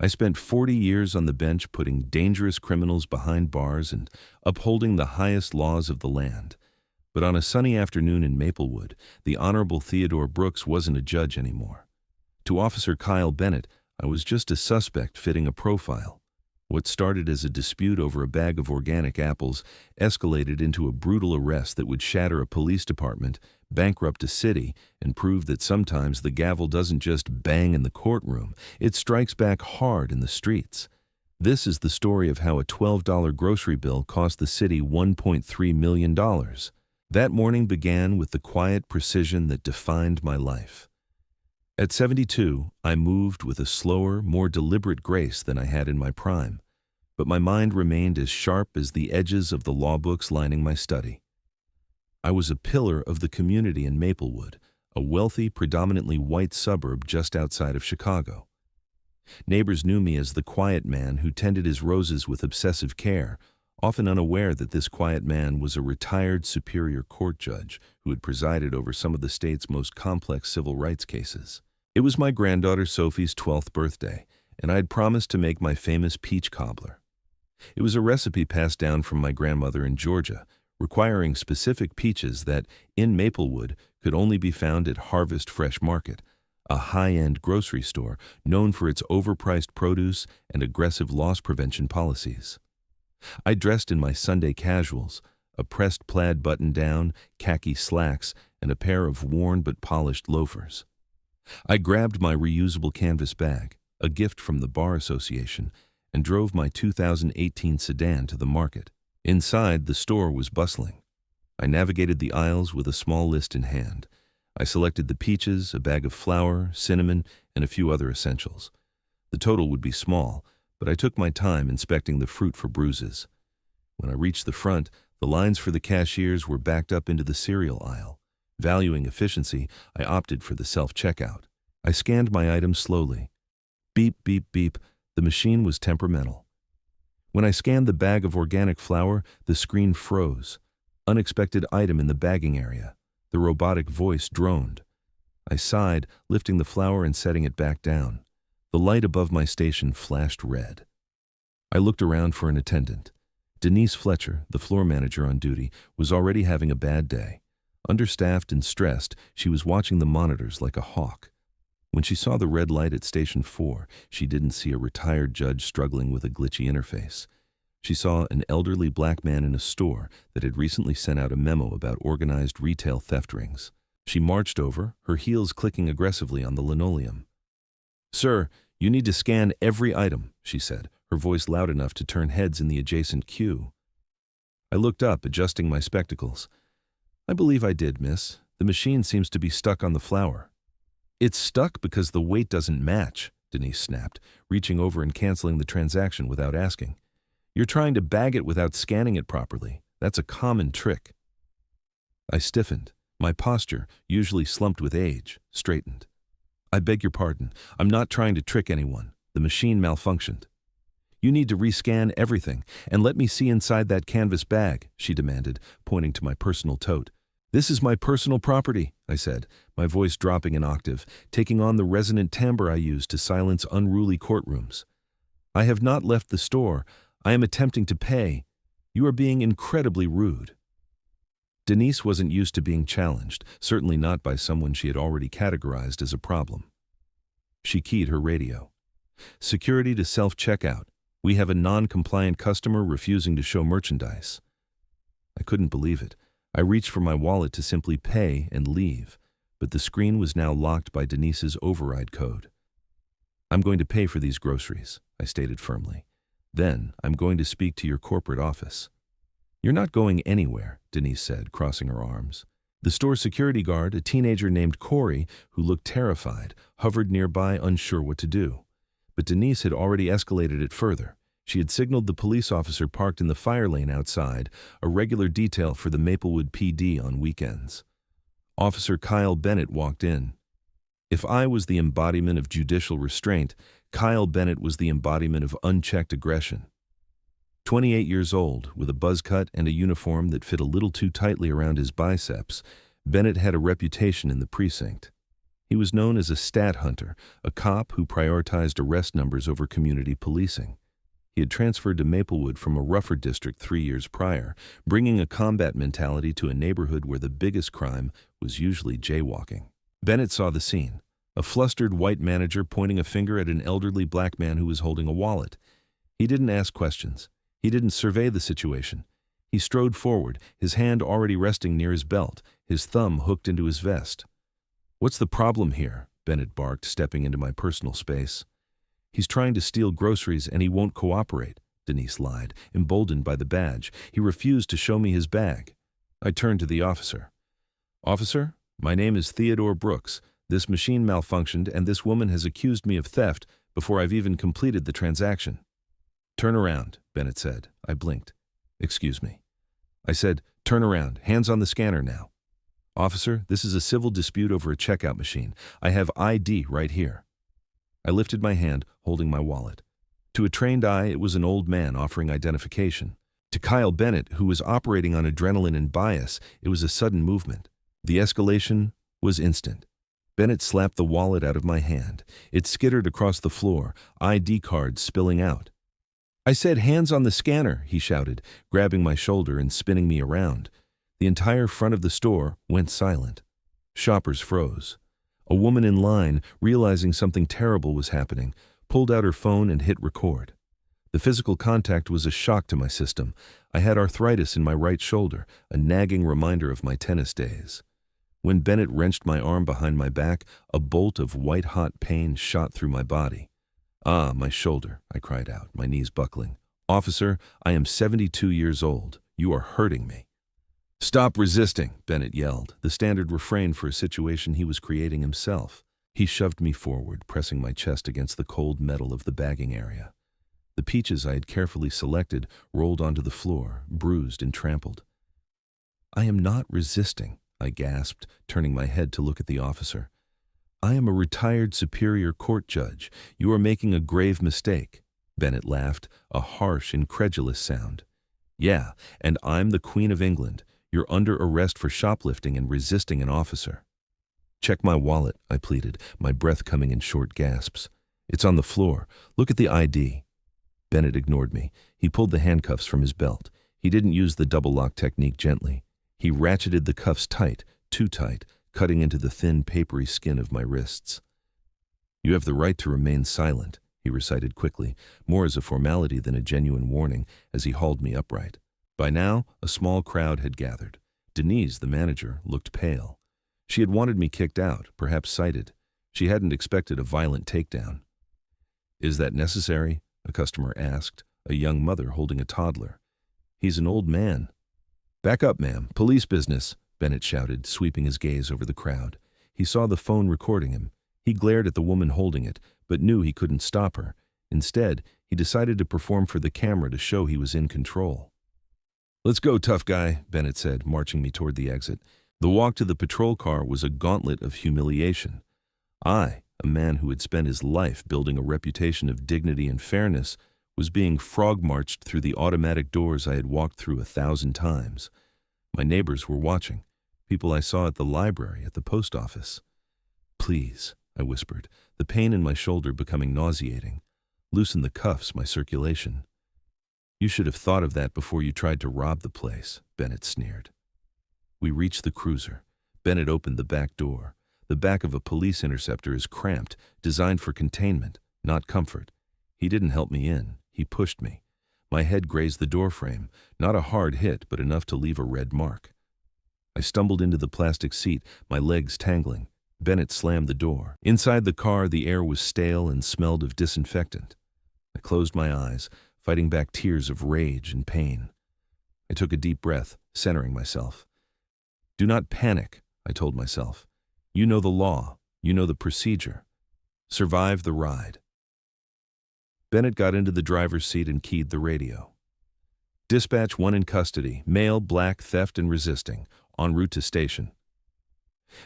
I spent 40 years on the bench putting dangerous criminals behind bars and upholding the highest laws of the land. But on a sunny afternoon in Maplewood, the Honorable Theodore Brooks wasn't a judge anymore. To Officer Kyle Bennett, I was just a suspect fitting a profile. What started as a dispute over a bag of organic apples escalated into a brutal arrest that would shatter a police department, bankrupt a city, and prove that sometimes the gavel doesn't just bang in the courtroom, it strikes back hard in the streets. This is the story of how a $12 grocery bill cost the city $1.3 million. That morning began with the quiet precision that defined my life. At 72, I moved with a slower, more deliberate grace than I had in my prime, but my mind remained as sharp as the edges of the law books lining my study. I was a pillar of the community in Maplewood, a wealthy, predominantly white suburb just outside of Chicago. Neighbors knew me as the quiet man who tended his roses with obsessive care, often unaware that this quiet man was a retired Superior Court judge who had presided over some of the state's most complex civil rights cases. It was my granddaughter Sophie's 12th birthday, and I had promised to make my famous peach cobbler. It was a recipe passed down from my grandmother in Georgia, requiring specific peaches that, in Maplewood, could only be found at Harvest Fresh Market, a high-end grocery store known for its overpriced produce and aggressive loss prevention policies. I dressed in my Sunday casuals, a pressed plaid button-down, khaki slacks, and a pair of worn but polished loafers. I grabbed my reusable canvas bag, a gift from the Bar Association, and drove my 2018 sedan to the market. Inside, the store was bustling. I navigated the aisles with a small list in hand. I selected the peaches, a bag of flour, cinnamon, and a few other essentials. The total would be small, but I took my time inspecting the fruit for bruises. When I reached the front, the lines for the cashiers were backed up into the cereal aisle. Valuing efficiency, I opted for the self-checkout. I scanned my items slowly. Beep, beep, beep. The machine was temperamental. When I scanned the bag of organic flour, the screen froze. Unexpected item in the bagging area. The robotic voice droned. I sighed, lifting the flour and setting it back down. The light above my station flashed red. I looked around for an attendant. Denise Fletcher, the floor manager on duty, was already having a bad day. Understaffed and stressed, she was watching the monitors like a hawk. When she saw the red light at Station 4, she didn't see a retired judge struggling with a glitchy interface. She saw an elderly black man in a store that had recently sent out a memo about organized retail theft rings. She marched over, her heels clicking aggressively on the linoleum. "Sir, you need to scan every item," she said, her voice loud enough to turn heads in the adjacent queue. I looked up, adjusting my spectacles. "I believe I did, miss. The machine seems to be stuck on the flour." "It's stuck because the weight doesn't match," Denise snapped, reaching over and canceling the transaction without asking. "You're trying to bag it without scanning it properly. That's a common trick." I stiffened. My posture, usually slumped with age, straightened. "I beg your pardon. I'm not trying to trick anyone. The machine malfunctioned." "You need to rescan everything, and let me see inside that canvas bag," she demanded, pointing to my personal tote. "This is my personal property," I said, my voice dropping an octave, taking on the resonant timbre I use to silence unruly courtrooms. "I have not left the store. I am attempting to pay. You are being incredibly rude." Denise wasn't used to being challenged, certainly not by someone she had already categorized as a problem. She keyed her radio. "Security to self-checkout. We have a non-compliant customer refusing to show merchandise." I couldn't believe it. I reached for my wallet to simply pay and leave, but the screen was now locked by Denise's override code. "I'm going to pay for these groceries," I stated firmly. "Then I'm going to speak to your corporate office." "You're not going anywhere," Denise said, crossing her arms. The store security guard, a teenager named Corey, who looked terrified, hovered nearby, unsure what to do. But Denise had already escalated it further. She had signaled the police officer parked in the fire lane outside, a regular detail for the Maplewood PD on weekends. Officer Kyle Bennett walked in. If I was the embodiment of judicial restraint, Kyle Bennett was the embodiment of unchecked aggression. 28 years old, with a buzz cut and a uniform that fit a little too tightly around his biceps, Bennett had a reputation in the precinct. He was known as a stat hunter, a cop who prioritized arrest numbers over community policing. He had transferred to Maplewood from a rougher district 3 years prior, bringing a combat mentality to a neighborhood where the biggest crime was usually jaywalking. Bennett saw the scene, a flustered white manager pointing a finger at an elderly black man who was holding a wallet. He didn't ask questions. He didn't survey the situation. He strode forward, his hand already resting near his belt, his thumb hooked into his vest. "What's the problem here?" Bennett barked, stepping into my personal space. "He's trying to steal groceries and he won't cooperate," Denise lied, emboldened by the badge. "He refused to show me his bag." I turned to the officer. "Officer, my name is Theodore Brooks. This machine malfunctioned and this woman has accused me of theft before I've even completed the transaction." "Turn around," Bennett said. I blinked. "Excuse me." I said, "Turn around. Hands on the scanner now." "Officer, this is a civil dispute over a checkout machine. I have ID right here." I lifted my hand, holding my wallet. To a trained eye, it was an old man offering identification. To Kyle Bennett, who was operating on adrenaline and bias, it was a sudden movement. The escalation was instant. Bennett slapped the wallet out of my hand. It skittered across the floor, ID cards spilling out. "I said hands on the scanner," he shouted, grabbing my shoulder and spinning me around. The entire front of the store went silent. Shoppers froze. A woman in line, realizing something terrible was happening, pulled out her phone and hit record. The physical contact was a shock to my system. I had arthritis in my right shoulder, a nagging reminder of my tennis days. When Bennett wrenched my arm behind my back, a bolt of white-hot pain shot through my body. "Ah, my shoulder," I cried out, my knees buckling. "Officer, I am 72 years old. You are hurting me." "Stop resisting," Bennett yelled, the standard refrain for a situation he was creating himself. He shoved me forward, pressing my chest against the cold metal of the bagging area. The peaches I had carefully selected rolled onto the floor, bruised and trampled. "I am not resisting," I gasped, turning my head to look at the officer. "I am a retired Superior Court judge. You are making a grave mistake." Bennett laughed, a harsh, incredulous sound. "Yeah, and I'm the Queen of England. You're under arrest for shoplifting and resisting an officer." "Check my wallet," I pleaded, my breath coming in short gasps. "It's on the floor. Look at the ID." Bennett ignored me. He pulled the handcuffs from his belt. He didn't use the double lock technique gently. He ratcheted the cuffs tight, too tight, cutting into the thin, papery skin of my wrists. "You have the right to remain silent," he recited quickly, more as a formality than a genuine warning, as he hauled me upright. By now, a small crowd had gathered. Denise, the manager, looked pale. She had wanted me kicked out, perhaps cited. She hadn't expected a violent takedown. "Is that necessary?" a customer asked, a young mother holding a toddler. "He's an old man." "Back up, ma'am. Police business," Bennett shouted, sweeping his gaze over the crowd. He saw the phone recording him. He glared at the woman holding it, but knew he couldn't stop her. Instead, he decided to perform for the camera to show he was in control. "Let's go, tough guy," Bennett said, marching me toward the exit. The walk to the patrol car was a gauntlet of humiliation. I, a man who had spent his life building a reputation of dignity and fairness, was being frog-marched through the automatic doors I had walked through 1,000 times. My neighbors were watching, people I saw at the library, at the post office. "Please," I whispered, the pain in my shoulder becoming nauseating. "Loosen the cuffs, my circulation." "You should have thought of that before you tried to rob the place," Bennett sneered. We reached the cruiser. Bennett opened the back door. The back of a police interceptor is cramped, designed for containment, not comfort. He didn't help me in. He pushed me. My head grazed the doorframe, not a hard hit, but enough to leave a red mark. I stumbled into the plastic seat, my legs tangling. Bennett slammed the door. Inside the car, the air was stale and smelled of disinfectant. I closed my eyes, fighting back tears of rage and pain. I took a deep breath, centering myself. "Do not panic," I told myself. "You know the law. You know the procedure. Survive the ride." Bennett got into the driver's seat and keyed the radio. "Dispatch 1 in custody, male, black, theft and resisting, en route to station."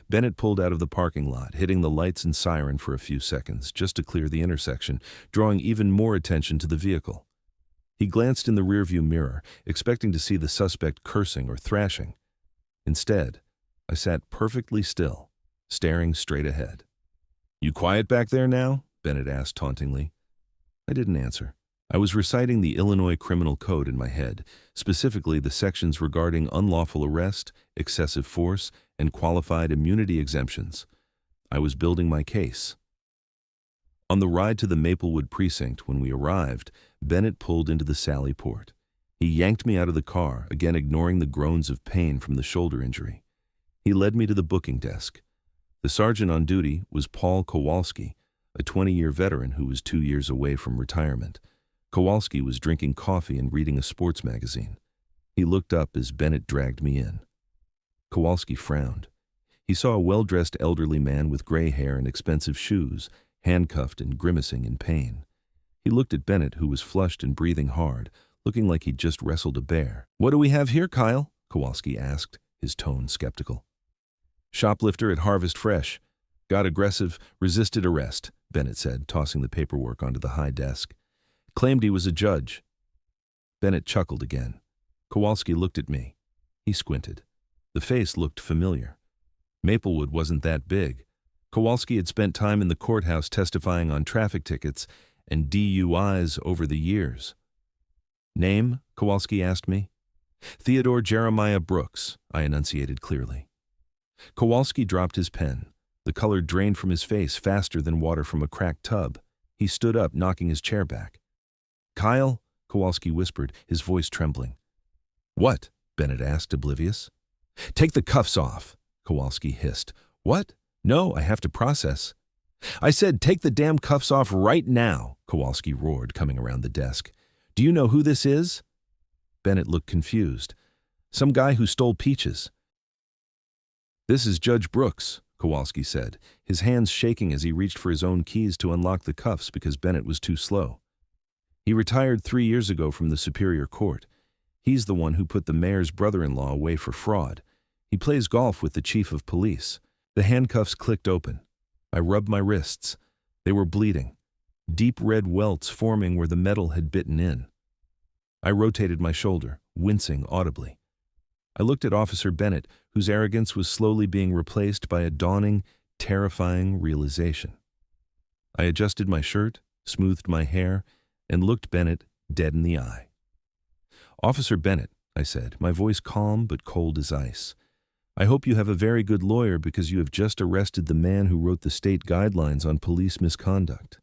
Bennett pulled out of the parking lot, hitting the lights and siren for a few seconds, just to clear the intersection, drawing even more attention to the vehicle. He glanced in the rearview mirror, expecting to see the suspect cursing or thrashing. Instead, I sat perfectly still, staring straight ahead. "You quiet back there now?" Bennett asked tauntingly. I didn't answer. I was reciting the Illinois Criminal Code in my head, specifically the sections regarding unlawful arrest, excessive force, and qualified immunity exemptions. I was building my case. On the ride to the Maplewood precinct, when we arrived, Bennett pulled into the Sally Port. He yanked me out of the car, again ignoring the groans of pain from the shoulder injury. He led me to the booking desk. The sergeant on duty was Paul Kowalski, a 20-year veteran who was 2 years away from retirement. Kowalski was drinking coffee and reading a sports magazine. He looked up as Bennett dragged me in. Kowalski frowned. He saw a well-dressed elderly man with gray hair and expensive shoes, handcuffed and grimacing in pain. He looked at Bennett, who was flushed and breathing hard, looking like he'd just wrestled a bear. "What do we have here, Kyle?" Kowalski asked, his tone skeptical. "Shoplifter at Harvest Fresh. Got aggressive, resisted arrest," Bennett said, tossing the paperwork onto the high desk. "Claimed he was a judge." Bennett chuckled again. Kowalski looked at me. He squinted. The face looked familiar. Maplewood wasn't that big. Kowalski had spent time in the courthouse testifying on traffic tickets and DUIs over the years. "Name?" Kowalski asked me. "Theodore Jeremiah Brooks," I enunciated clearly. Kowalski dropped his pen. The color drained from his face faster than water from a cracked tub. He stood up, knocking his chair back. "Kyle," Kowalski whispered, his voice trembling. "What?" Bennett asked, oblivious. "Take the cuffs off," Kowalski hissed. "What? No, I have to process." "I said take the damn cuffs off right now," Kowalski roared, coming around the desk. "Do you know who this is?" Bennett looked confused. "Some guy who stole peaches." "This is Judge Brooks," Kowalski said, his hands shaking as he reached for his own keys to unlock the cuffs because Bennett was too slow. "He retired 3 years ago from the Superior Court. He's the one who put the mayor's brother-in-law away for fraud. He plays golf with the chief of police." The handcuffs clicked open. I rubbed my wrists. They were bleeding, deep red welts forming where the metal had bitten in. I rotated my shoulder, wincing audibly. I looked at Officer Bennett, whose arrogance was slowly being replaced by a dawning, terrifying realization. I adjusted my shirt, smoothed my hair, and looked Bennett dead in the eye. "Officer Bennett," I said, my voice calm but cold as ice, "I hope you have a very good lawyer because you have just arrested the man who wrote the state guidelines on police misconduct."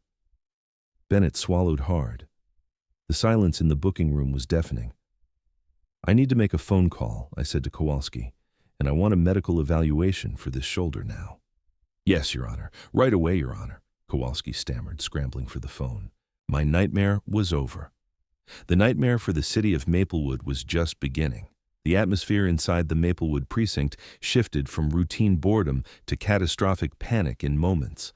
Bennett swallowed hard. The silence in the booking room was deafening. "I need to make a phone call," I said to Kowalski, "and I want a medical evaluation for this shoulder now." "Yes, Your Honor. Right away, Your Honor," Kowalski stammered, scrambling for the phone. My nightmare was over. The nightmare for the city of Maplewood was just beginning. The atmosphere inside the Maplewood precinct shifted from routine boredom to catastrophic panic in moments.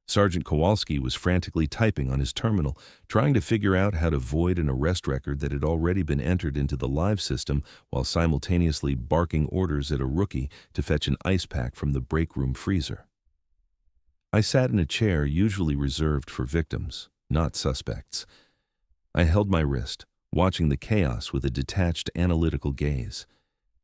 Sergeant Kowalski was frantically typing on his terminal, trying to figure out how to void an arrest record that had already been entered into the live system while simultaneously barking orders at a rookie to fetch an ice pack from the break room freezer. I sat in a chair usually reserved for victims, not suspects. I held my wrist, watching the chaos with a detached, analytical gaze.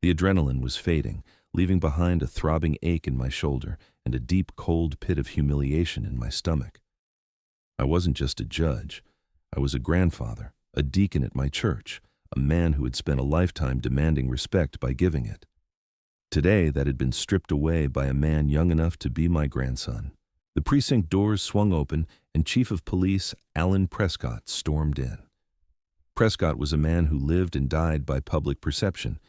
The adrenaline was fading, leaving behind a throbbing ache in my shoulder and a deep, cold pit of humiliation in my stomach. I wasn't just a judge. I was a grandfather, a deacon at my church, a man who had spent a lifetime demanding respect by giving it. Today, that had been stripped away by a man young enough to be my grandson. The precinct doors swung open, and Chief of Police Alan Prescott stormed in. Prescott was a man who lived and died by public perception.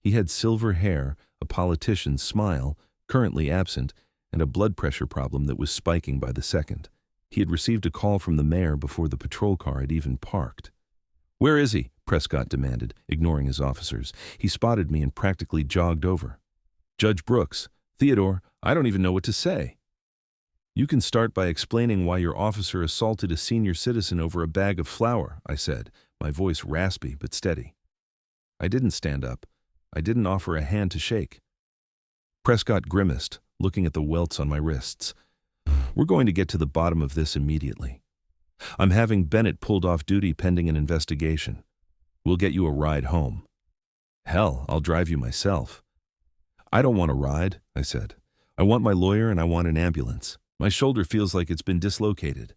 He had silver hair, a politician's smile, currently absent, and a blood pressure problem that was spiking by the second. He had received a call from the mayor before the patrol car had even parked. "Where is he?" Prescott demanded, ignoring his officers. He spotted me and practically jogged over. "Judge Brooks. Theodore, I don't even know what to say." "You can start by explaining why your officer assaulted a senior citizen over a bag of flour," I said, my voice raspy but steady. I didn't stand up. I didn't offer a hand to shake. Prescott grimaced, looking at the welts on my wrists. "We're going to get to the bottom of this immediately. I'm having Bennett pulled off duty pending an investigation. We'll get you a ride home." "Hell, I'll drive you myself." "I don't want a ride," I said. "I want my lawyer and I want an ambulance. My shoulder feels like it's been dislocated.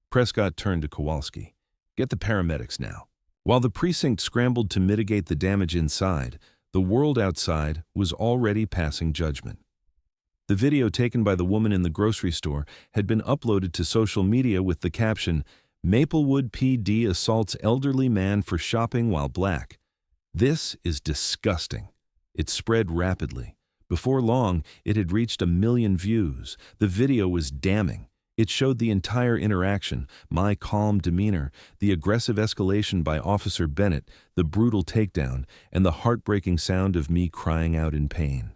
Prescott turned to Kowalski. Get the paramedics now. While the precinct scrambled to mitigate the damage inside, the world outside was already passing judgment. The video taken by the woman in the grocery store had been uploaded to social media with the caption, "Maplewood PD assaults elderly man for shopping while black. This is disgusting." It spread rapidly. Before long, it had reached 1 million views. The video was damning. It showed the entire interaction, my calm demeanor, the aggressive escalation by Officer Bennett, the brutal takedown, and the heartbreaking sound of me crying out in pain.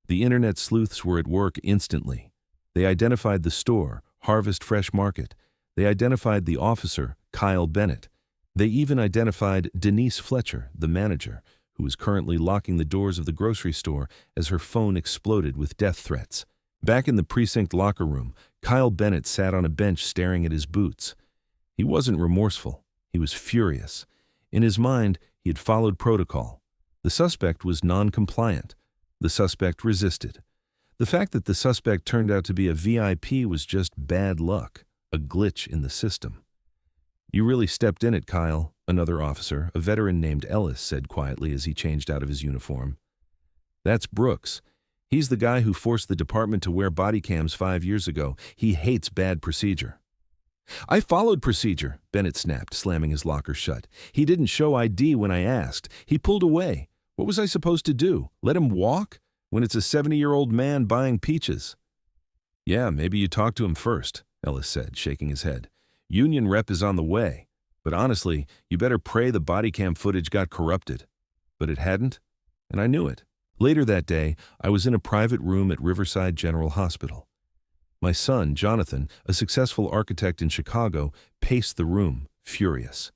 The internet sleuths were at work instantly. They identified the store, Harvest Fresh Market. They identified the officer, Kyle Bennett. They even identified Denise Fletcher, the manager, who was currently locking the doors of the grocery store as her phone exploded with death threats. Back in the precinct locker room, Kyle Bennett sat on a bench staring at his boots. He wasn't remorseful. He was furious. In his mind, he had followed protocol. The suspect was non-compliant. The suspect resisted. The fact that the suspect turned out to be a VIP was just bad luck, a glitch in the system. "You really stepped in it, Kyle," another officer, a veteran named Ellis, said quietly as he changed out of his uniform. "That's Brooks. He's the guy who forced the department to wear body cams 5 years ago. He hates bad procedure." "I followed procedure," Bennett snapped, slamming his locker shut. "He didn't show ID when I asked. He pulled away. What was I supposed to do? Let him walk? When it's a 70-year-old man buying peaches?" "Yeah, maybe you talk to him first," Ellis said, shaking his head. "Union rep is on the way. But honestly, you better pray the body cam footage got corrupted." But it hadn't, and I knew it. Later that day, I was in a private room at Riverside General Hospital. My son, Jonathan, a successful architect in Chicago, paced the room, furious.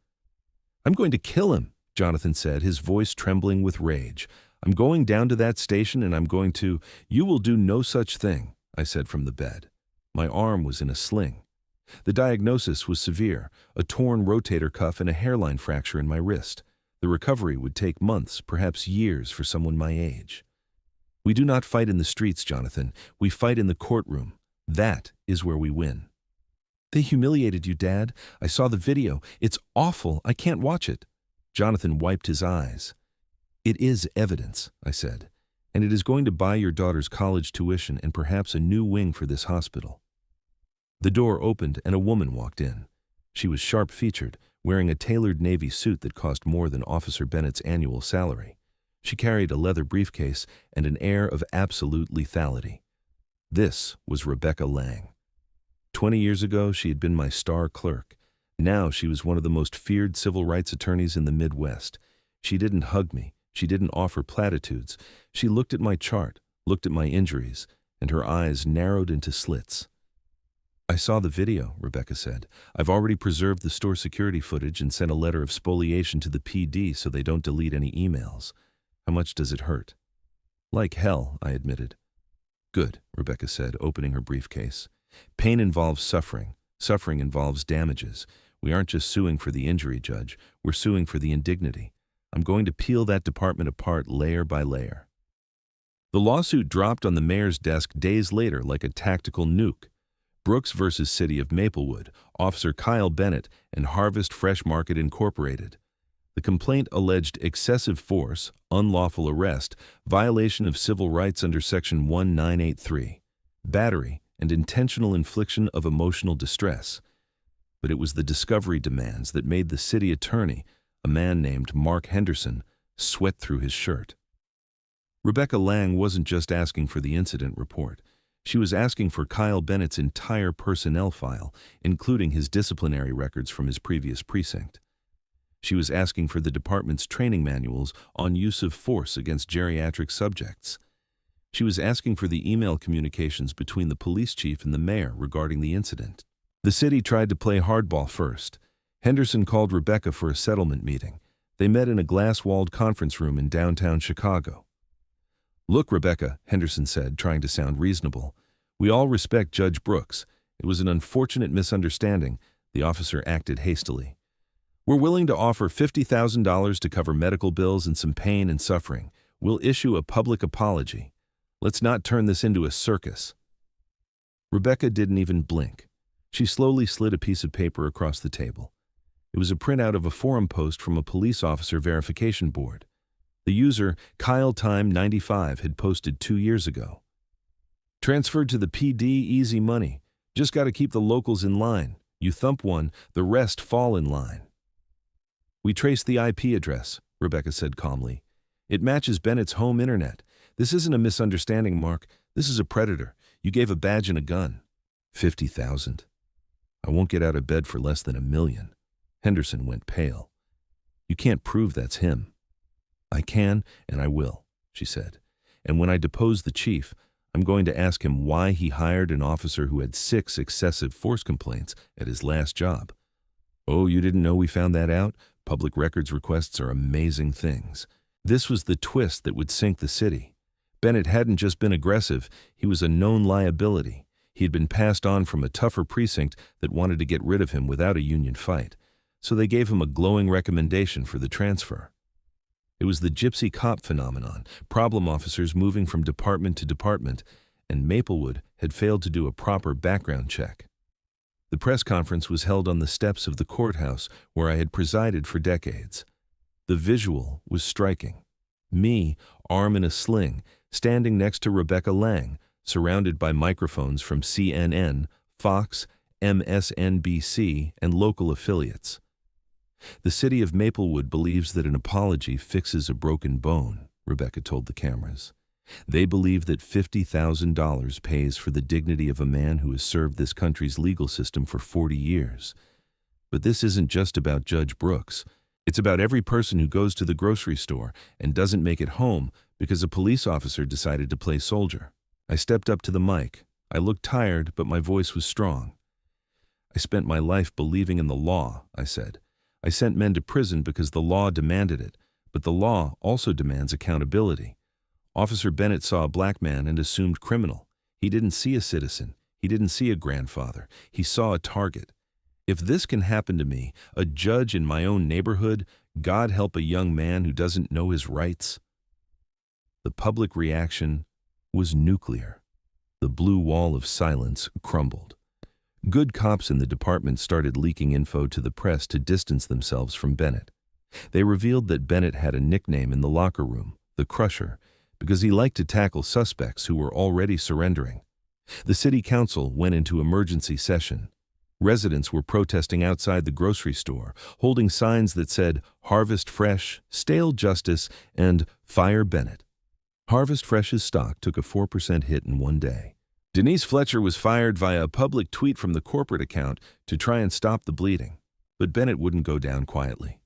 "I'm going to kill him," Jonathan said, his voice trembling with rage. "I'm going down to that station and I'm going to—" "You will do no such thing," I said from the bed. My arm was in a sling. The diagnosis was severe, a torn rotator cuff and a hairline fracture in my wrist. The recovery would take months, perhaps years, for someone my age. "We do not fight in the streets, Jonathan. We fight in the courtroom. That is where we win." "They humiliated you, Dad. I saw the video. It's awful. I can't watch it." Jonathan wiped his eyes. "It is evidence," I said, "and it is going to buy your daughter's college tuition and perhaps a new wing for this hospital." The door opened and a woman walked in. She was sharp-featured, wearing a tailored navy suit that cost more than Officer Bennett's annual salary. She carried a leather briefcase and an air of absolute lethality. This was Rebecca Lang. 20 years ago, she had been my star clerk. Now she was one of the most feared civil rights attorneys in the Midwest. She didn't hug me. She didn't offer platitudes. She looked at my chart, looked at my injuries, and her eyes narrowed into slits. "I saw the video," Rebecca said. "I've already preserved the store security footage and sent a letter of spoliation to the PD so they don't delete any emails. How much does it hurt?" "Like hell," I admitted. "Good," Rebecca said, opening her briefcase. "Pain involves suffering. Suffering involves damages. We aren't just suing for the injury, Judge. We're suing for the indignity. I'm going to peel that department apart layer by layer." The lawsuit dropped on the mayor's desk days later like a tactical nuke. Brooks versus City of Maplewood, Officer Kyle Bennett, and Harvest Fresh Market Incorporated. The complaint alleged excessive force, unlawful arrest, violation of civil rights under Section 1983, battery, and intentional infliction of emotional distress. But it was the discovery demands that made the city attorney, a man named Mark Henderson, sweat through his shirt. Rebecca Lang wasn't just asking for the incident report. She was asking for Kyle Bennett's entire personnel file, including his disciplinary records from his previous precinct. She was asking for the department's training manuals on use of force against geriatric subjects. She was asking for the email communications between the police chief and the mayor regarding the incident. The city tried to play hardball first. Henderson called Rebecca for a settlement meeting. They met in a glass-walled conference room in downtown Chicago. "Look, Rebecca," Henderson said, trying to sound reasonable. "We all respect Judge Brooks. It was an unfortunate misunderstanding." The officer acted hastily. "We're willing to offer $50,000 to cover medical bills and some pain and suffering. We'll issue a public apology. Let's not turn this into a circus." Rebecca didn't even blink. She slowly slid a piece of paper across the table. It was a printout of a forum post from a police officer verification board. The user, Kyle Time 95, had posted 2 years ago. "Transferred to the PD, easy money. Just got to keep the locals in line. You thump one, the rest fall in line." "We traced the IP address," Rebecca said calmly. "It matches Bennett's home internet. This isn't a misunderstanding, Mark. This is a predator. You gave a badge and a gun." 50,000. I won't get out of bed for less than $1 million. Henderson went pale. "You can't prove that's him." "I can, and I will," she said. "And when I depose the chief, I'm going to ask him why he hired an officer who had 6 excessive force complaints at his last job." "Oh, you didn't know we found that out? Public records requests are amazing things." This was the twist that would sink the city. Bennett hadn't just been aggressive, he was a known liability. He had been passed on from a tougher precinct that wanted to get rid of him without a union fight, so they gave him a glowing recommendation for the transfer. It was the gypsy cop phenomenon, problem officers moving from department to department, and Maplewood had failed to do a proper background check. The press conference was held on the steps of the courthouse where I had presided for decades. The visual was striking. Me, arm in a sling, standing next to Rebecca Lang, surrounded by microphones from CNN, Fox, MSNBC, and local affiliates. "The city of Maplewood believes that an apology fixes a broken bone," Rebecca told the cameras. "They believe that $50,000 pays for the dignity of a man who has served this country's legal system for 40 years. But this isn't just about Judge Brooks. It's about every person who goes to the grocery store and doesn't make it home because a police officer decided to play soldier." I stepped up to the mic. I looked tired, but my voice was strong. "I spent my life believing in the law," I said. "I sent men to prison because the law demanded it, but the law also demands accountability. Officer Bennett saw a black man and assumed criminal. He didn't see a citizen. He didn't see a grandfather. He saw a target. If this can happen to me, a judge in my own neighborhood, God help a young man who doesn't know his rights." The public reaction was nuclear. The blue wall of silence crumbled. Good cops in the department started leaking info to the press to distance themselves from Bennett. They revealed that Bennett had a nickname in the locker room, the Crusher, because he liked to tackle suspects who were already surrendering. The city council went into emergency session. Residents were protesting outside the grocery store, holding signs that said, "Harvest Fresh," "Stale Justice," and "Fire Bennett." Harvest Fresh's stock took a 4% hit in one day. Denise Fletcher was fired via a public tweet from the corporate account to try and stop the bleeding. But Bennett wouldn't go down quietly.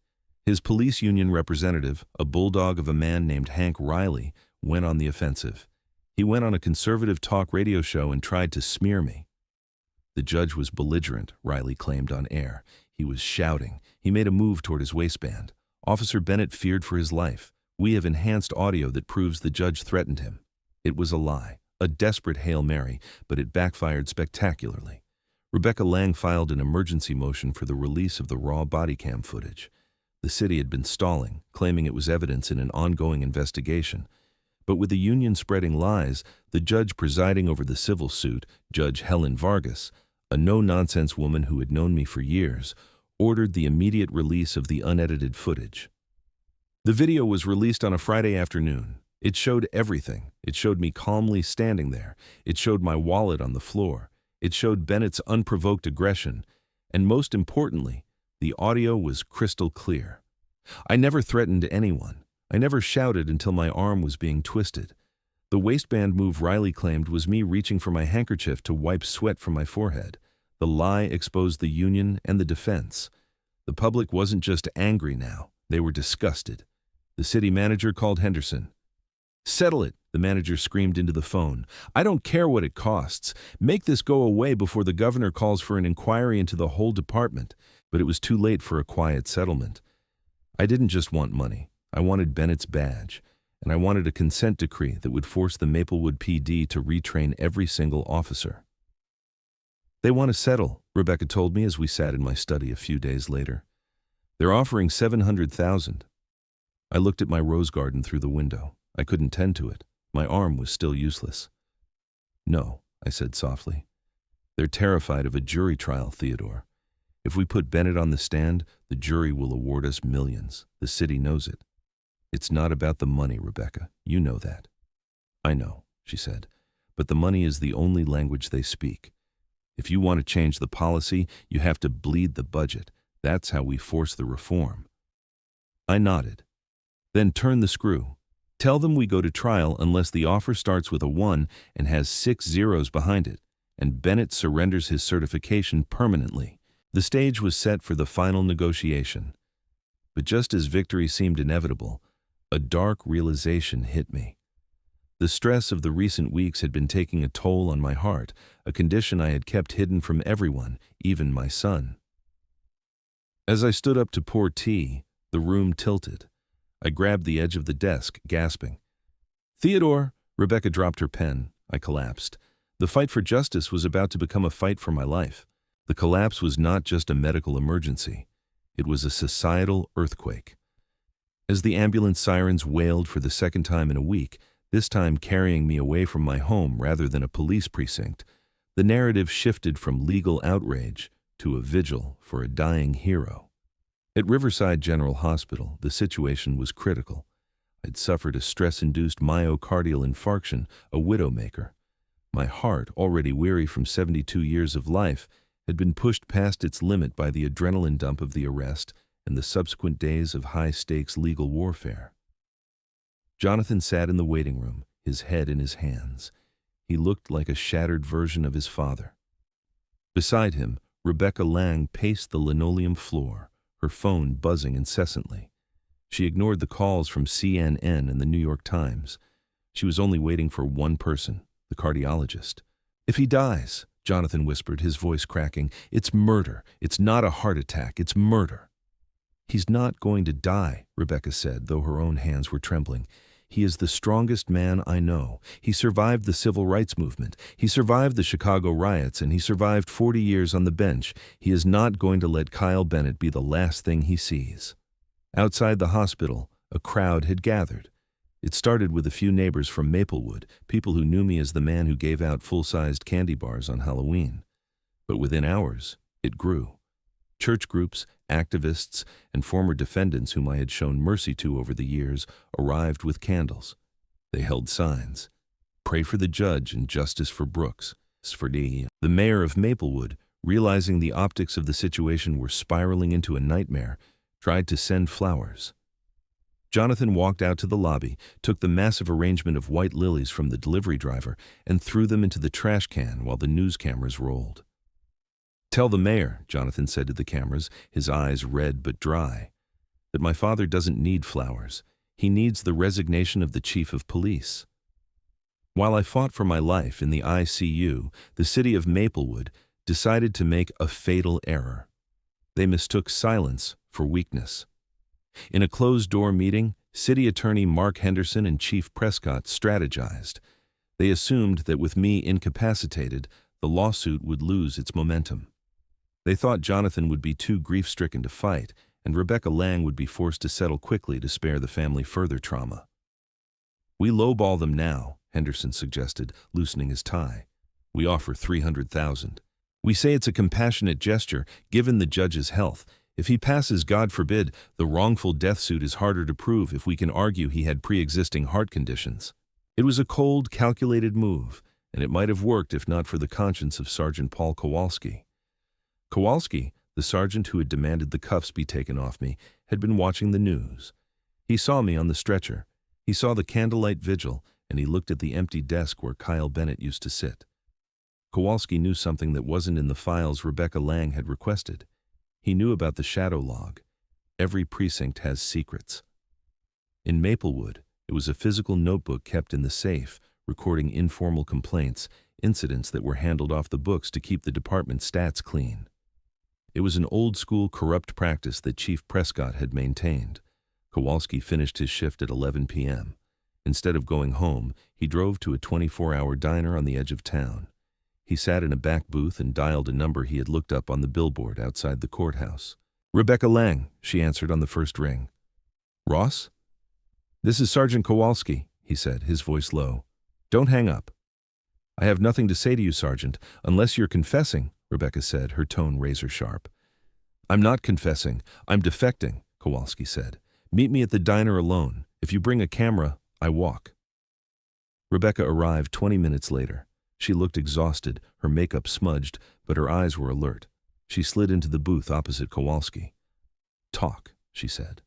His police union representative, a bulldog of a man named Hank Riley, went on the offensive. He went on a conservative talk radio show and tried to smear me. The judge was belligerent, Riley claimed on air. He was shouting. He made a move toward his waistband. Officer Bennett feared for his life. "We have enhanced audio that proves the judge threatened him." It was a lie, a desperate Hail Mary, but it backfired spectacularly. Rebecca Lang filed an emergency motion for the release of the raw Bodycam footage. The city had been stalling, claiming it was evidence in an ongoing investigation. But with the union spreading lies, the judge presiding over the civil suit, Judge Helen Vargas, a no-nonsense woman who had known me for years, ordered the immediate release of the unedited footage. The video was released on a Friday afternoon. It showed everything. It showed me calmly standing there. It showed my wallet on the floor. It showed Bennett's unprovoked aggression. And most importantly, the audio was crystal clear. I never threatened anyone. I never shouted until my arm was being twisted. The waistband move Riley claimed was me reaching for my handkerchief to wipe sweat from my forehead. The lie exposed the union and the defense. The public wasn't just angry now. They were disgusted. The city manager called Henderson. "Settle it," the manager screamed into the phone. "I don't care what it costs. Make this go away before the governor calls for an inquiry into the whole department." But it was too late for a quiet settlement. I didn't just want money. I wanted Bennett's badge, and I wanted a consent decree that would force the Maplewood PD to retrain every single officer. "They want to settle," Rebecca told me as we sat in my study a few days later. "They're offering $700,000. I looked at my rose garden through the window. I couldn't tend to it. My arm was still useless. "No," I said softly. They're terrified of a jury trial, Theodore. If we put Bennett on the stand, the jury will award us millions. The city knows it. It's not about the money, Rebecca. You know that. I know, she said, but the money is the only language they speak. If you want to change the policy, you have to bleed the budget. That's how we force the reform. I nodded. Then turn the screw. Tell them we go to trial unless the offer starts with a 1 and has 6 zeros behind it, and Bennett surrenders his certification permanently. The stage was set for the final negotiation. But just as victory seemed inevitable, a dark realization hit me. The stress of the recent weeks had been taking a toll on my heart, a condition I had kept hidden from everyone, even my son. As I stood up to pour tea, the room tilted. I grabbed the edge of the desk, gasping. "Theodore!" Rebecca dropped her pen. I collapsed. The fight for justice was about to become a fight for my life. The collapse was not just a medical emergency. It was a societal earthquake. As the ambulance sirens wailed for the second time in a week, this time carrying me away from my home rather than a police precinct, the narrative shifted from legal outrage to a vigil for a dying hero. At Riverside General Hospital, the situation was critical. I'd suffered a stress-induced myocardial infarction, a widowmaker. My heart, already weary from 72 years of life, had been pushed past its limit by the adrenaline dump of the arrest and the subsequent days of high-stakes legal warfare. Jonathan sat in the waiting room, his head in his hands. He looked like a shattered version of his father. Beside him, Rebecca Lang paced the linoleum floor, her phone buzzing incessantly. She ignored the calls from CNN and the New York Times. She was only waiting for one person, the cardiologist. "If he dies," Jonathan whispered, his voice cracking, "it's murder. It's not a heart attack. It's murder." "He's not going to die," Rebecca said, though her own hands were trembling. "He is the strongest man I know. He survived the civil rights movement. He survived the Chicago riots, and he survived 40 years on the bench. He is not going to let Kyle Bennett be the last thing he sees." Outside the hospital, a crowd had gathered. It started with a few neighbors from Maplewood, people who knew me as the man who gave out full-sized candy bars on Halloween. But within hours, it grew. Church groups, activists, and former defendants whom I had shown mercy to over the years arrived with candles. They held signs. "Pray for the judge and justice for Brooks." The mayor of Maplewood, realizing the optics of the situation were spiraling into a nightmare, tried to send flowers. Jonathan walked out to the lobby, took the massive arrangement of white lilies from the delivery driver, and threw them into the trash can while the news cameras rolled. "Tell the mayor," Jonathan said to the cameras, his eyes red but dry, "that my father doesn't need flowers. He needs the resignation of the chief of police." While I fought for my life in the ICU, the city of Maplewood decided to make a fatal error. They mistook silence for weakness. In a closed-door meeting, City Attorney Mark Henderson and Chief Prescott strategized. They assumed that with me incapacitated, the lawsuit would lose its momentum. They thought Jonathan would be too grief-stricken to fight, and Rebecca Lang would be forced to settle quickly to spare the family further trauma. "We lowball them now," Henderson suggested, loosening his tie. "We offer $300,000. We say it's a compassionate gesture, given the judge's health. If he passes, God forbid, the wrongful death suit is harder to prove if we can argue he had pre-existing heart conditions." It was a cold, calculated move, and it might have worked if not for the conscience of Sergeant Paul Kowalski. Kowalski, the sergeant who had demanded the cuffs be taken off me, had been watching the news. He saw me on the stretcher. He saw the candlelight vigil, and he looked at the empty desk where Kyle Bennett used to sit. Kowalski knew something that wasn't in the files Rebecca Lang had requested. He knew about the shadow log. Every precinct has secrets. In Maplewood, it was a physical notebook kept in the safe, recording informal complaints, incidents that were handled off the books to keep the department stats clean. It was an old-school corrupt practice that Chief Prescott had maintained. Kowalski finished his shift at 11 p.m. Instead of going home, he drove to a 24-hour diner on the edge of town. He sat in a back booth and dialed a number he had looked up on the billboard outside the courthouse. "Rebecca Lang," she answered on the first ring. "Ross?" "This is Sergeant Kowalski," he said, his voice low. "Don't hang up." I have nothing to say to you, Sergeant, unless you're confessing, Rebecca said, her tone razor-sharp. I'm not confessing. I'm defecting, Kowalski said. Meet me at the diner alone. If you bring a camera, I walk. Rebecca arrived 20 minutes later. She looked exhausted, her makeup smudged, but her eyes were alert. She slid into the booth opposite Kowalski. Talk, she said.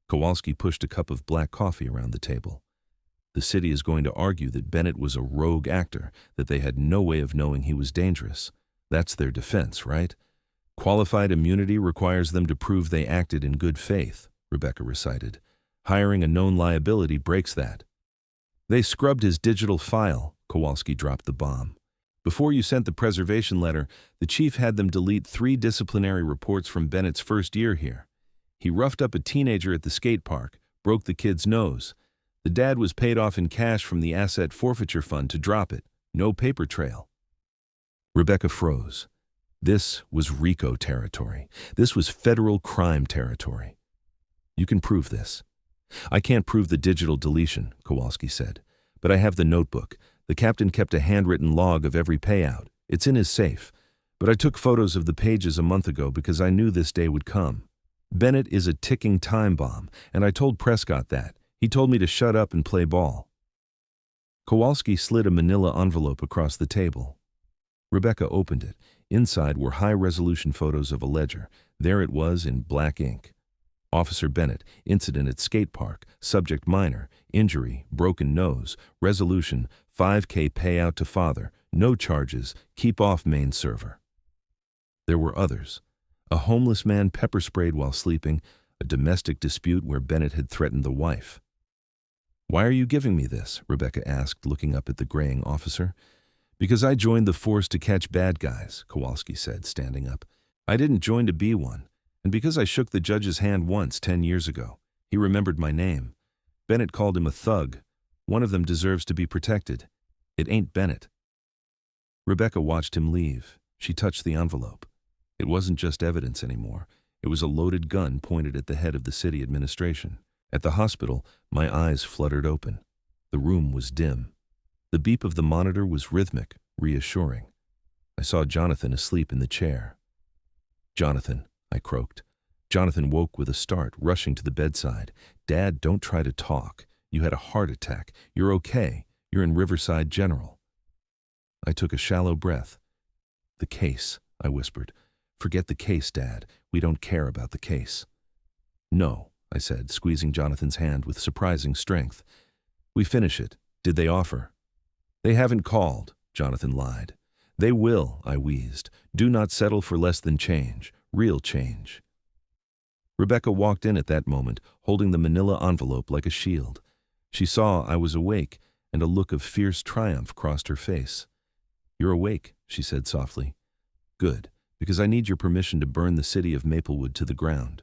Kowalski pushed a cup of black coffee around the table. The city is going to argue that Bennett was a rogue actor, that they had no way of knowing he was dangerous. That's their defense, right? Qualified immunity requires them to prove they acted in good faith, Rebecca recited. Hiring a known liability breaks that. They scrubbed his digital file, Kowalski dropped the bomb. Before you sent the preservation letter, the chief had them delete 3 disciplinary reports from Bennett's first year here. He roughed up a teenager at the skate park, broke the kid's nose. The dad was paid off in cash from the asset forfeiture fund to drop it. No paper trail. Rebecca froze. This was RICO territory. This was federal crime territory. You can prove this. I can't prove the digital deletion, Kowalski said, but I have the notebook. The captain kept a handwritten log of every payout. It's in his safe. But I took photos of the pages a month ago because I knew this day would come. Bennett is a ticking time bomb, and I told Prescott that. He told me to shut up and play ball. Kowalski slid a manila envelope across the table. Rebecca opened it. Inside were high-resolution photos of a ledger. There it was in black ink. Officer Bennett, incident at skate park, subject minor, injury, broken nose, resolution, 5K payout to father, no charges, keep off main server. There were others. A homeless man pepper-sprayed while sleeping, a domestic dispute where Bennett had threatened the wife. Why are you giving me this? Rebecca asked, looking up at the graying officer. Because I joined the force to catch bad guys, Kowalski said, standing up. I didn't join to be one. And because I shook the judge's hand once 10 years ago. He remembered my name. Bennett called him a thug. One of them deserves to be protected. It ain't Bennett. Rebecca watched him leave. She touched the envelope. It wasn't just evidence anymore. It was a loaded gun pointed at the head of the city administration. At the hospital, my eyes fluttered open. The room was dim. The beep of the monitor was rhythmic, reassuring. I saw Jonathan asleep in the chair. Jonathan, I croaked. Jonathan woke with a start, rushing to the bedside. Dad, don't try to talk. You had a heart attack. You're okay. You're in Riverside General. I took a shallow breath. The case, I whispered. Forget the case, Dad. We don't care about the case. No, I said, squeezing Jonathan's hand with surprising strength. We finish it. Did they offer? They haven't called, Jonathan lied. They will, I wheezed. Do not settle for less than change. Real change. Rebecca walked in at that moment, holding the manila envelope like a shield. She saw I was awake, and a look of fierce triumph crossed her face. You're awake, she said softly. Good, because I need your permission to burn the city of Maplewood to the ground.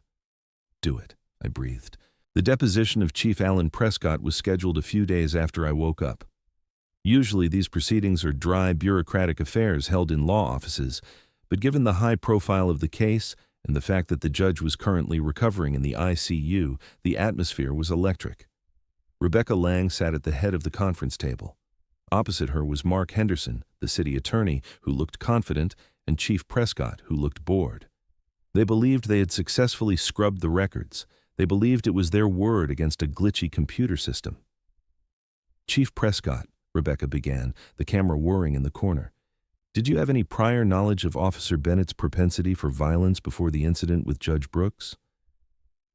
Do it, I breathed. The deposition of Chief Alan Prescott was scheduled a few days after I woke up. Usually these proceedings are dry, bureaucratic affairs held in law offices, but given the high profile of the case and the fact that the judge was currently recovering in the ICU, the atmosphere was electric. Rebecca Lang sat at the head of the conference table. Opposite her was Mark Henderson, the city attorney, who looked confident, and Chief Prescott, who looked bored. They believed they had successfully scrubbed the records. They believed it was their word against a glitchy computer system. Chief Prescott, Rebecca began, the camera whirring in the corner. Did you have any prior knowledge of Officer Bennett's propensity for violence before the incident with Judge Brooks?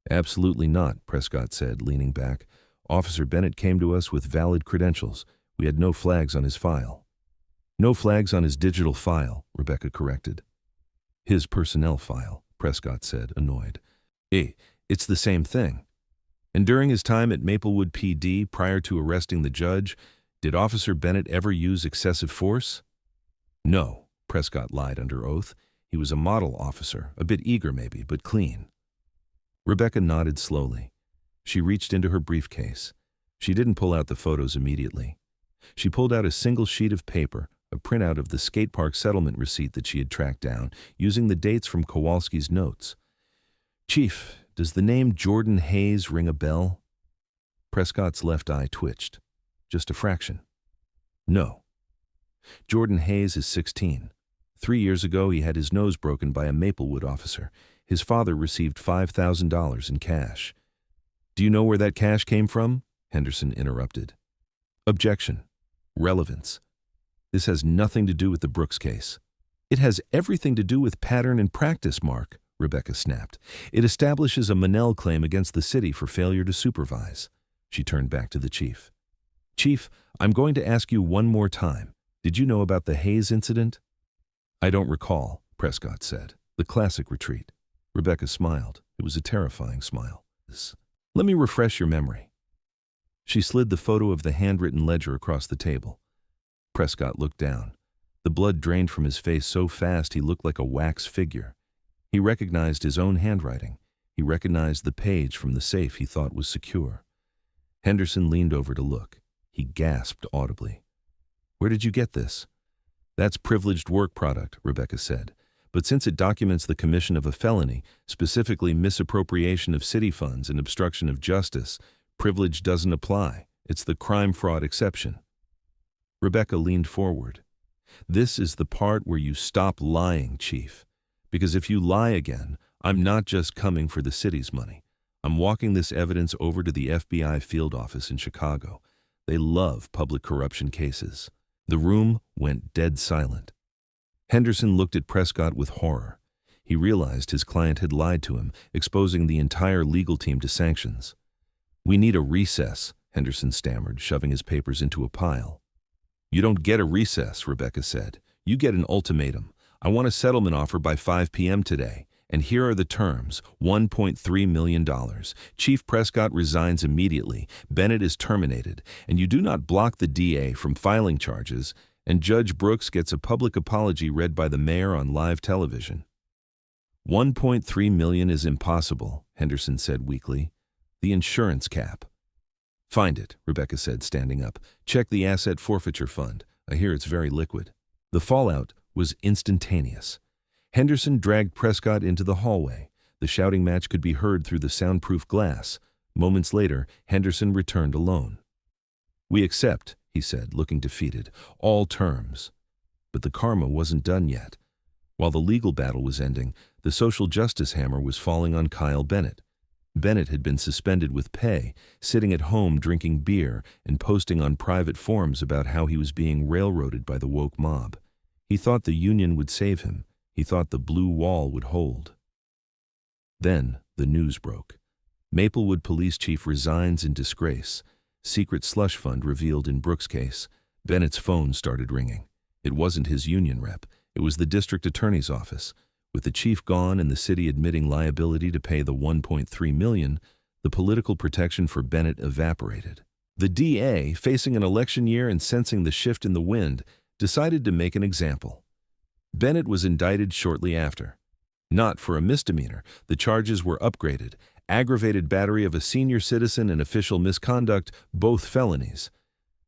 Absolutely not, Prescott said, leaning back. Officer Bennett came to us with valid credentials. We had no flags on his file. No flags on his digital file, Rebecca corrected. His personnel file, Prescott said, annoyed. It's the same thing. And during his time at Maplewood PD, prior to arresting the judge, did Officer Bennett ever use excessive force? No, Prescott lied under oath. He was a model officer, a bit eager maybe, but clean. Rebecca nodded slowly. She reached into her briefcase. She didn't pull out the photos immediately. She pulled out a single sheet of paper, a printout of the skate park settlement receipt that she had tracked down, using the dates from Kowalski's notes. Chief, does the name Jordan Hayes ring a bell? Prescott's left eye twitched. Just a fraction. No. Jordan Hayes is 16. 3 years ago, he had his nose broken by a Maplewood officer. His father received $5,000 in cash. Do you know where that cash came from? Henderson interrupted. Objection. Relevance. This has nothing to do with the Brooks case. It has everything to do with pattern and practice, Mark, Rebecca snapped. It establishes a Monell claim against the city for failure to supervise. She turned back to the chief. Chief, I'm going to ask you one more time. Did you know about the Hayes incident? I don't recall, Prescott said. The classic retreat. Rebecca smiled. It was a terrifying smile. Let me refresh your memory. She slid the photo of the handwritten ledger across the table. Prescott looked down. The blood drained from his face so fast he looked like a wax figure. He recognized his own handwriting. He recognized the page from the safe he thought was secure. Henderson leaned over to look. He gasped audibly. Where did you get this? That's privileged work product, Rebecca said. But since it documents the commission of a felony, specifically misappropriation of city funds and obstruction of justice, privilege doesn't apply. It's the crime-fraud exception. Rebecca leaned forward. This is the part where you stop lying, Chief. Because if you lie again, I'm not just coming for the city's money. I'm walking this evidence over to the FBI field office in Chicago. They love public corruption cases. The room went dead silent. Henderson looked at Prescott with horror. He realized his client had lied to him, exposing the entire legal team to sanctions. We need a recess, Henderson stammered, shoving his papers into a pile. You don't get a recess, Rebecca said. You get an ultimatum. I want a settlement offer by 5 p.m. today. And here are the terms, $1.3 million. Chief Prescott resigns immediately, Bennett is terminated, and you do not block the DA from filing charges, and Judge Brooks gets a public apology read by the mayor on live television. $1.3 million is impossible, Henderson said weakly. The insurance cap. Find it, Rebecca said, standing up. Check the asset forfeiture fund. I hear it's very liquid. The fallout was instantaneous. Henderson dragged Prescott into the hallway. The shouting match could be heard through the soundproof glass. Moments later, Henderson returned alone. We accept, he said, looking defeated, all terms. But the karma wasn't done yet. While the legal battle was ending, the social justice hammer was falling on Kyle Bennett. Bennett had been suspended with pay, sitting at home drinking beer and posting on private forums about how he was being railroaded by the woke mob. He thought the union would save him. He thought the blue wall would hold. Then the news broke. Maplewood police chief resigns in disgrace. Secret slush fund revealed in Brooks' case. Bennett's phone started ringing. It wasn't his union rep. It was the district attorney's office. With the chief gone and the city admitting liability to pay the $1.3 million, the political protection for Bennett evaporated. The DA, facing an election year and sensing the shift in the wind, decided to make an example. Bennett was indicted shortly after. Not for a misdemeanor. The charges were upgraded. Aggravated battery of a senior citizen and official misconduct, both felonies.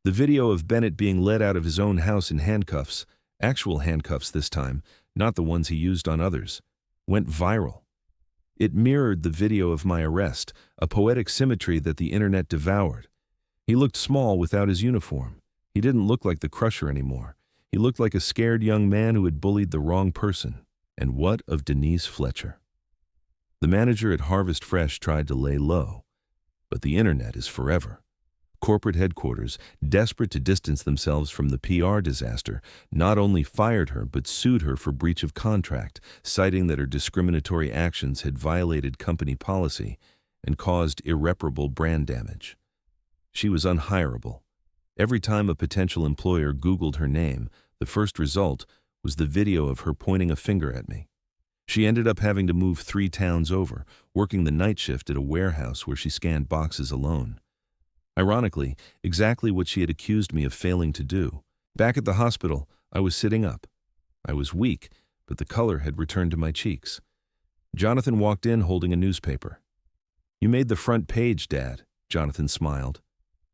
The video of Bennett being led out of his own house in handcuffs, actual handcuffs this time, not the ones he used on others, went viral. It mirrored the video of my arrest, a poetic symmetry that the internet devoured. He looked small without his uniform. He didn't look like the Crusher anymore. He looked like a scared young man who had bullied the wrong person. And what of Denise Fletcher? The manager at Harvest Fresh tried to lay low. But the internet is forever. Corporate headquarters, desperate to distance themselves from the PR disaster, not only fired her but sued her for breach of contract, citing that her discriminatory actions had violated company policy and caused irreparable brand damage. She was unhireable. Every time a potential employer Googled her name, the first result was the video of her pointing a finger at me. She ended up having to move 3 towns over, working the night shift at a warehouse where she scanned boxes alone. Ironically, exactly what she had accused me of failing to do. Back at the hospital, I was sitting up. I was weak, but the color had returned to my cheeks. Jonathan walked in holding a newspaper. You made the front page, Dad, Jonathan smiled.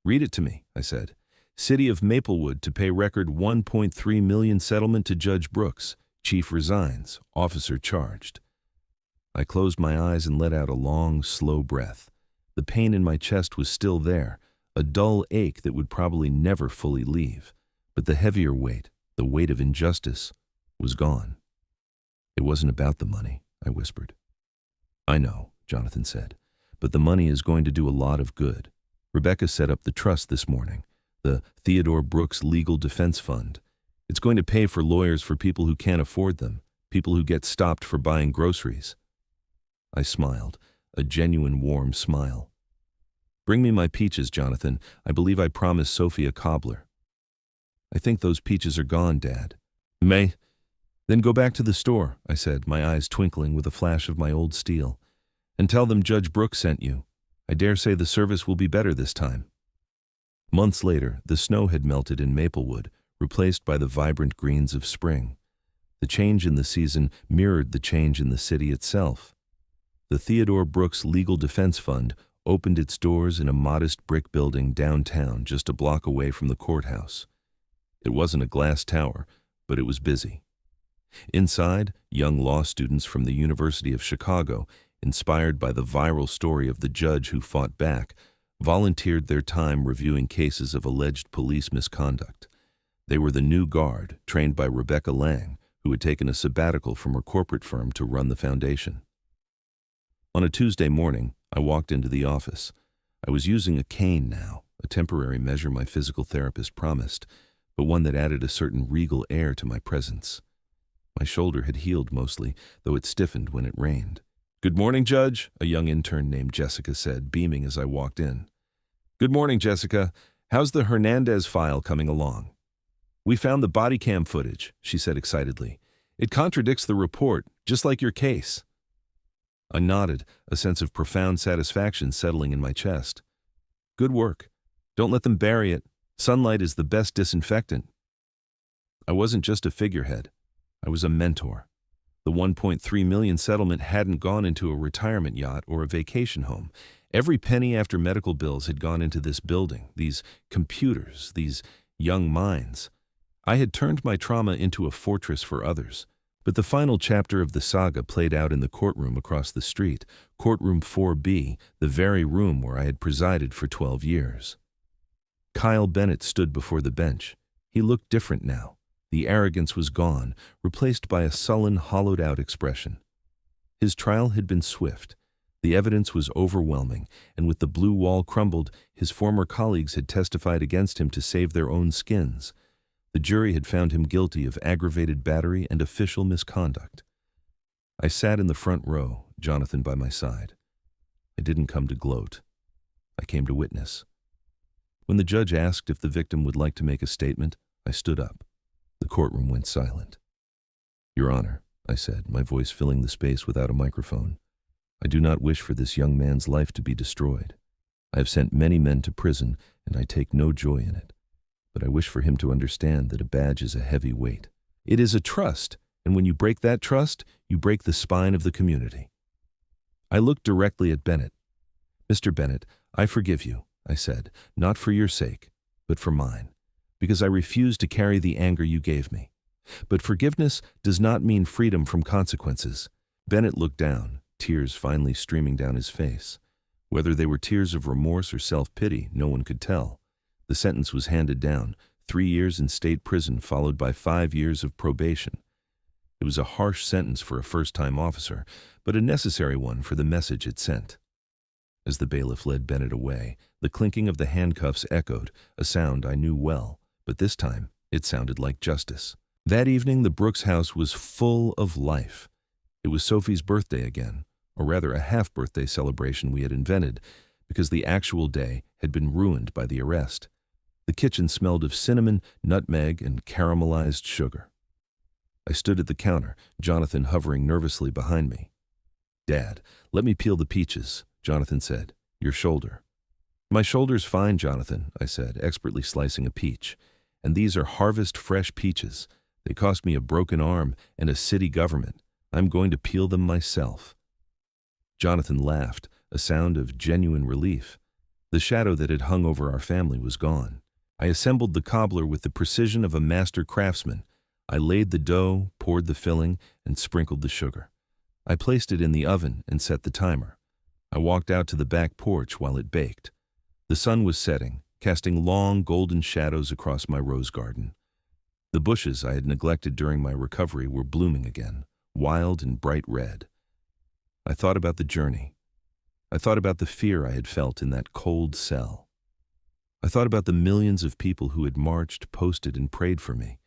Read it to me, I said. City of Maplewood to pay record $1.3 million settlement to Judge Brooks. Chief resigns. Officer charged. I closed my eyes and let out a long, slow breath. The pain in my chest was still there, a dull ache that would probably never fully leave. But the heavier weight The weight of injustice was gone. It wasn't about the money, I whispered. I know, Jonathan said, but the money is going to do a lot of good. Rebecca set up the trust this morning, the Theodore Brooks Legal Defense Fund. It's going to pay for lawyers for people who can't afford them, people who get stopped for buying groceries. I smiled, a genuine warm smile. Bring me my peaches, Jonathan. I believe I promised Sophie a cobbler. I think those peaches are gone, Dad. May? Then go back to the store, I said, my eyes twinkling with a flash of my old steel. And tell them Judge Brooks sent you. I dare say the service will be better this time. Months later, the snow had melted in Maplewood, replaced by the vibrant greens of spring. The change in the season mirrored the change in the city itself. The Theodore Brooks Legal Defense Fund opened its doors in a modest brick building downtown just a block away from the courthouse. It wasn't a glass tower, but it was busy. Inside, young law students from the University of Chicago, inspired by the viral story of the judge who fought back, volunteered their time reviewing cases of alleged police misconduct. They were the new guard, trained by Rebecca Lang, who had taken a sabbatical from her corporate firm to run the foundation. On a Tuesday morning, I walked into the office. I was using a cane now, a temporary measure my physical therapist promised, but one that added a certain regal air to my presence. My shoulder had healed mostly, though it stiffened when it rained. "Good morning, Judge," a young intern named Jessica said, beaming as I walked in. "Good morning, Jessica. How's the Hernandez file coming along?" "We found the Bodycam footage," she said excitedly. "It contradicts the report, just like your case." I nodded, a sense of profound satisfaction settling in my chest. "Good work. Don't let them bury it. Sunlight is the best disinfectant." I wasn't just a figurehead. I was a mentor. The $1.3 million settlement hadn't gone into a retirement yacht or a vacation home. Every penny after medical bills had gone into this building, these computers, these young minds. I had turned my trauma into a fortress for others. But the final chapter of the saga played out in the courtroom across the street, courtroom 4B, the very room where I had presided for 12 years. Kyle Bennett stood before the bench. He looked different now. The arrogance was gone, replaced by a sullen, hollowed-out expression. His trial had been swift. The evidence was overwhelming, and with the blue wall crumbled, his former colleagues had testified against him to save their own skins. The jury had found him guilty of aggravated battery and official misconduct. I sat in the front row, Jonathan by my side. I didn't come to gloat. I came to witness. When the judge asked if the victim would like to make a statement, I stood up. The courtroom went silent. "Your Honor," I said, my voice filling the space without a microphone, "I do not wish for this young man's life to be destroyed. I have sent many men to prison, and I take no joy in it. But I wish for him to understand that a badge is a heavy weight. It is a trust, and when you break that trust, you break the spine of the community." I looked directly at Bennett. "Mr. Bennett, I forgive you," I said, "not for your sake, but for mine, because I refuse to carry the anger you gave me. But forgiveness does not mean freedom from consequences." Bennett looked down, tears finally streaming down his face. Whether they were tears of remorse or self-pity, no one could tell. The sentence was handed down, 3 years in state prison followed by 5 years of probation. It was a harsh sentence for a first-time officer, but a necessary one for the message it sent. As the bailiff led Bennett away, the clinking of the handcuffs echoed, a sound I knew well, but this time it sounded like justice. That evening the Brooks house was full of life. It was Sophie's birthday again, or rather a half-birthday celebration we had invented, because the actual day had been ruined by the arrest. The kitchen smelled of cinnamon, nutmeg, and caramelized sugar. I stood at the counter, Jonathan hovering nervously behind me. "Dad, let me peel the peaches," Jonathan said. "Your shoulder." "My shoulder's fine, Jonathan," I said, expertly slicing a peach. "And these are harvest-fresh peaches. They cost me a broken arm and a city government. I'm going to peel them myself." Jonathan laughed, a sound of genuine relief. The shadow that had hung over our family was gone. I assembled the cobbler with the precision of a master craftsman. I laid the dough, poured the filling, and sprinkled the sugar. I placed it in the oven and set the timer. I walked out to the back porch while it baked. The sun was setting, casting long golden shadows across my rose garden. The bushes I had neglected during my recovery were blooming again, wild and bright red. I thought about the journey. I thought about the fear I had felt in that cold cell. I thought about the millions of people who had marched, posted, and prayed for me.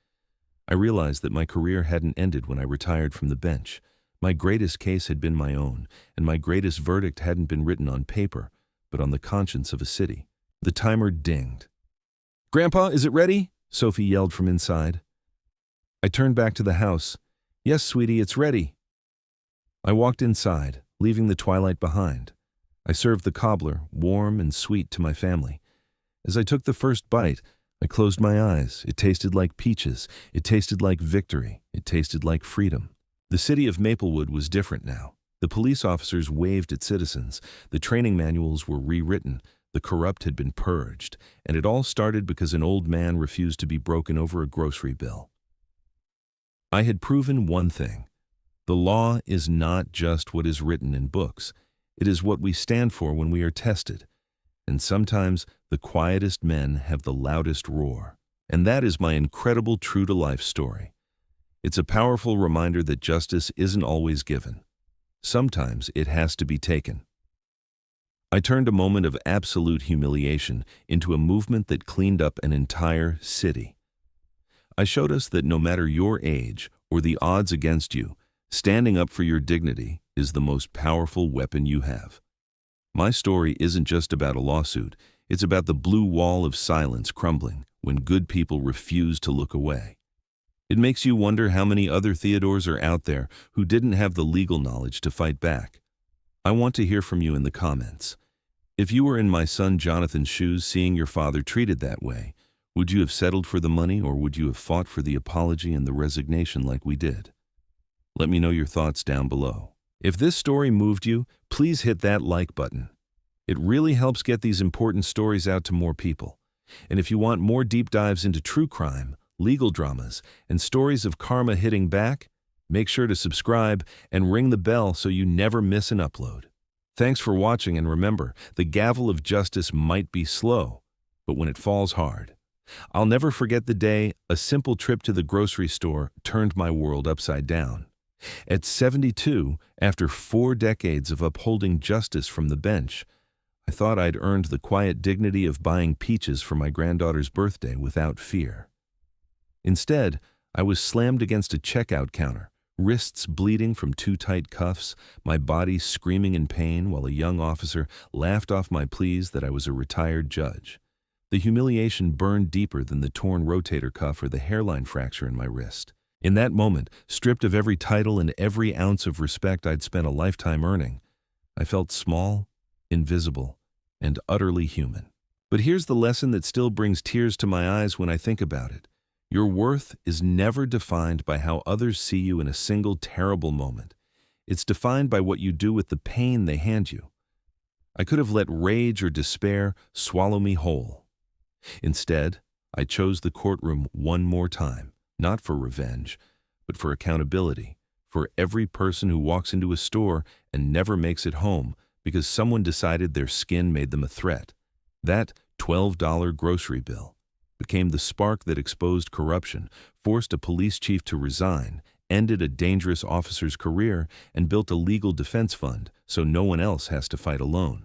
I realized that my career hadn't ended when I retired from the bench. My greatest case had been my own, and my greatest verdict hadn't been written on paper, but on the conscience of a city. The timer dinged. "Grandpa, is it ready?" Sophie yelled from inside. I turned back to the house. "Yes, sweetie, it's ready." I walked inside, leaving the twilight behind. I served the cobbler, warm and sweet, to my family. As I took the first bite, I closed my eyes. It tasted like peaches. It tasted like victory. It tasted like freedom. The city of Maplewood was different now. The police officers waved at citizens. The training manuals were rewritten. The corrupt had been purged. And it all started because an old man refused to be broken over a grocery bill. I had proven one thing. The law is not just what is written in books. It is what we stand for when we are tested. And sometimes the quietest men have the loudest roar. And that is my incredible true-to-life story. It's a powerful reminder that justice isn't always given. Sometimes it has to be taken. I turned a moment of absolute humiliation into a movement that cleaned up an entire city. I showed us that no matter your age or the odds against you, standing up for your dignity is the most powerful weapon you have. My story isn't just about a lawsuit. It's about the blue wall of silence crumbling when good people refuse to look away. It makes you wonder how many other Theodores are out there who didn't have the legal knowledge to fight back. I want to hear from you in the comments. If you were in my son Jonathan's shoes seeing your father treated that way, would you have settled for the money, or would you have fought for the apology and the resignation like we did? Let me know your thoughts down below. If this story moved you, please hit that like button. It really helps get these important stories out to more people. And if you want more deep dives into true crime, legal dramas, and stories of karma hitting back, make sure to subscribe and ring the bell so you never miss an upload. Thanks for watching, and remember, the gavel of justice might be slow, but when it falls hard. I'll never forget the day a simple trip to the grocery store turned my world upside down. At 72, after 4 decades of upholding justice from the bench, I thought I'd earned the quiet dignity of buying peaches for my granddaughter's birthday without fear. Instead, I was slammed against a checkout counter, wrists bleeding from too tight cuffs, my body screaming in pain while a young officer laughed off my pleas that I was a retired judge. The humiliation burned deeper than the torn rotator cuff or the hairline fracture in my wrist. In that moment, stripped of every title and every ounce of respect I'd spent a lifetime earning, I felt small, invisible, and utterly human. But here's the lesson that still brings tears to my eyes when I think about it. Your worth is never defined by how others see you in a single terrible moment. It's defined by what you do with the pain they hand you. I could have let rage or despair swallow me whole. Instead, I chose the courtroom one more time, not for revenge, but for accountability, for every person who walks into a store and never makes it home because someone decided their skin made them a threat. That $12 grocery bill became the spark that exposed corruption, forced a police chief to resign, ended a dangerous officer's career, and built a legal defense fund so no one else has to fight alone.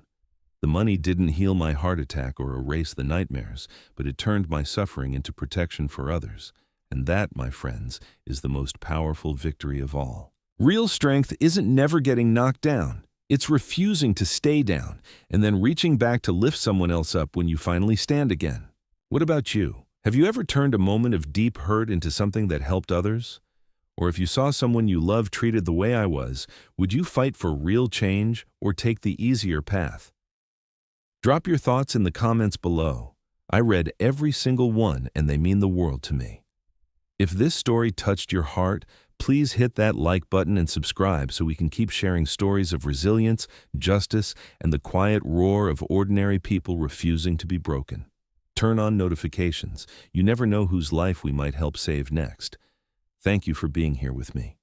The money didn't heal my heart attack or erase the nightmares, but it turned my suffering into protection for others. And that, my friends, is the most powerful victory of all. Real strength isn't never getting knocked down. It's refusing to stay down and then reaching back to lift someone else up when you finally stand again. What about you? Have you ever turned a moment of deep hurt into something that helped others? Or if you saw someone you loved treated the way I was, would you fight for real change or take the easier path? Drop your thoughts in the comments below. I read every single one, and they mean the world to me. If this story touched your heart, please hit that like button and subscribe so we can keep sharing stories of resilience, justice, and the quiet roar of ordinary people refusing to be broken. Turn on notifications. You never know whose life we might help save next. Thank you for being here with me.